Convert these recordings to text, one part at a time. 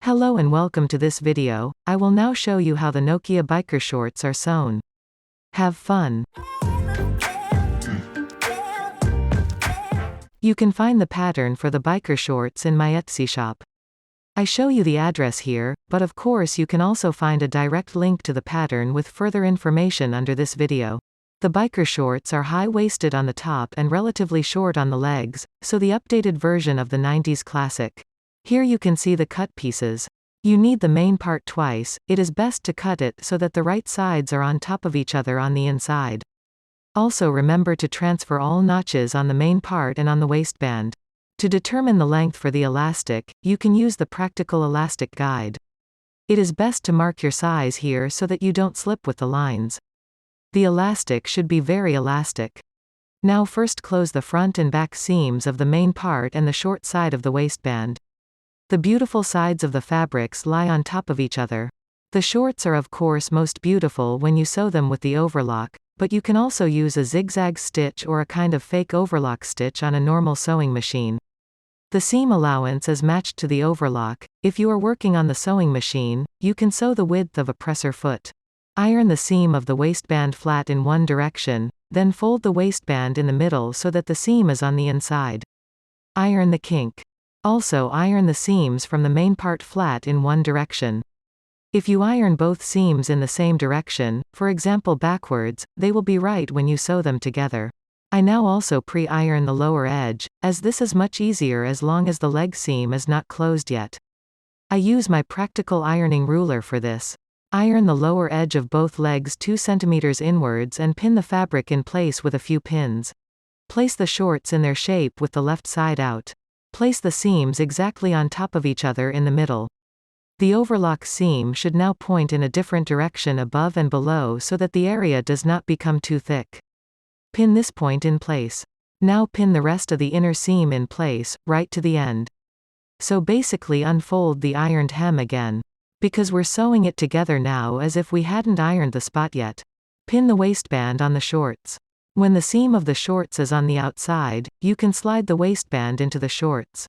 Hello and welcome to this video. I will now show you how the Nokia biker shorts are sewn. Have fun! You can find the pattern for the biker shorts in my Etsy shop. I show you the address here, but of course you can also find a direct link to the pattern with further information under this video. The biker shorts are high-waisted on the top and relatively short on the legs, so the updated version of the 90s classic. Here you can see the cut pieces. You need the main part twice. It is best to cut it so that the right sides are on top of each other on the inside. Also remember to transfer all notches on the main part and on the waistband. To determine the length for the elastic, you can use the practical elastic guide. It is best to mark your size here so that you don't slip with the lines. The elastic should be very elastic. Now first close the front and back seams of the main part and the short side of the waistband. The beautiful sides of the fabrics lie on top of each other. The shorts are of course most beautiful when you sew them with the overlock, but you can also use a zigzag stitch or a kind of fake overlock stitch on a normal sewing machine. The seam allowance is matched to the overlock. If you are working on the sewing machine, you can sew the width of a presser foot. Iron the seam of the waistband flat in one direction, then fold the waistband in the middle so that the seam is on the inside. Iron the kink. Also iron the seams from the main part flat in one direction. If you iron both seams in the same direction, for example backwards, they will be right when you sew them together. I now also pre-iron the lower edge, as this is much easier as long as the leg seam is not closed yet. I use my practical ironing ruler for this. Iron the lower edge of both legs 2 cm inwards and pin the fabric in place with a few pins. Place the shorts in their shape with the left side out. Place the seams exactly on top of each other in the middle. The overlock seam should now point in a different direction above and below so that the area does not become too thick. Pin this point in place. Now pin the rest of the inner seam in place, right to the end. So basically unfold the ironed hem again. Because we're sewing it together now as if we hadn't ironed the spot yet. Pin the waistband on the shorts. When the seam of the shorts is on the outside, you can slide the waistband into the shorts.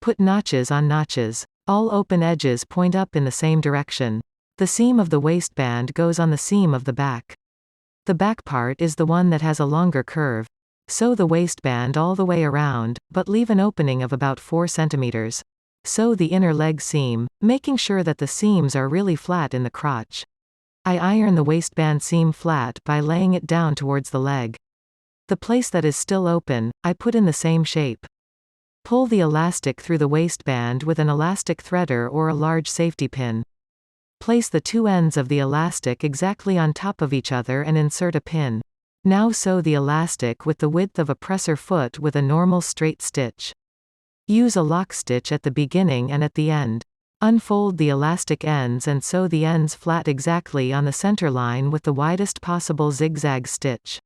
Put notches on notches. All open edges point up in the same direction. The seam of the waistband goes on the seam of the back. The back part is the one that has a longer curve. Sew the waistband all the way around, but leave an opening of about 4 cm. Sew the inner leg seam, making sure that the seams are really flat in the crotch. I iron the waistband seam flat by laying it down towards the leg. The place that is still open, I put in the same shape. Pull the elastic through the waistband with an elastic threader or a large safety pin. Place the two ends of the elastic exactly on top of each other and insert a pin. Now sew the elastic with the width of a presser foot with a normal straight stitch. Use a lock stitch at the beginning and at the end. Unfold the elastic ends and sew the ends flat exactly on the center line with the widest possible zigzag stitch.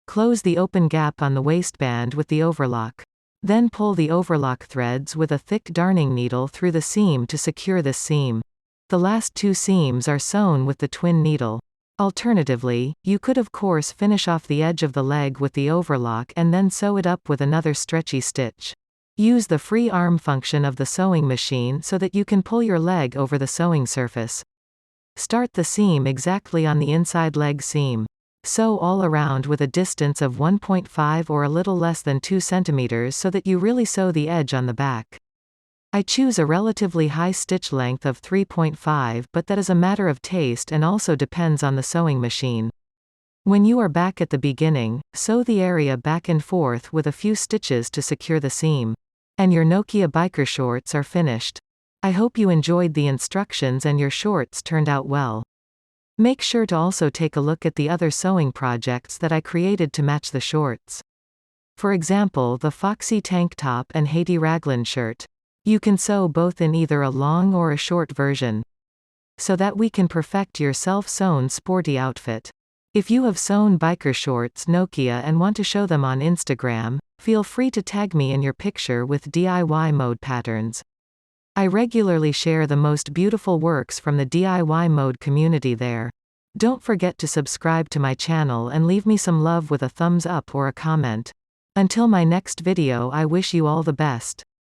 Close the open gap on the waistband with the overlock. Then pull the overlock threads with a thick darning needle through the seam to secure this seam. The last 2 seams are sewn with the twin needle. Alternatively, you could of course finish off the edge of the leg with the overlock and then sew it up with another stretchy stitch. Use the free arm function of the sewing machine so that you can pull your leg over the sewing surface. Start the seam exactly on the inside leg seam. Sew all around with a distance of 1.5 or a little less than 2 cm so that you really sew the edge on the back. I choose a relatively high stitch length of 3.5, but that is a matter of taste and also depends on the sewing machine. When you are back at the beginning, sew the area back and forth with a few stitches to secure the seam. And your Nokia biker shorts are finished. I hope you enjoyed the instructions and your shorts turned out well. Make sure to also take a look at the other sewing projects that I created to match the shorts. For example, the Foxy tank top and Haiti Raglan shirt. You can sew both in either a long or a short version, so that we can perfect your self-sewn sporty outfit. If you have sewn biker shorts Nokia and want to show them on Instagram, feel free to tag me in your picture with DIY mode patterns. I regularly share the most beautiful works from the DIY mode community there. Don't forget to subscribe to my channel and leave me some love with a thumbs up or a comment. Until my next video, I wish you all the best.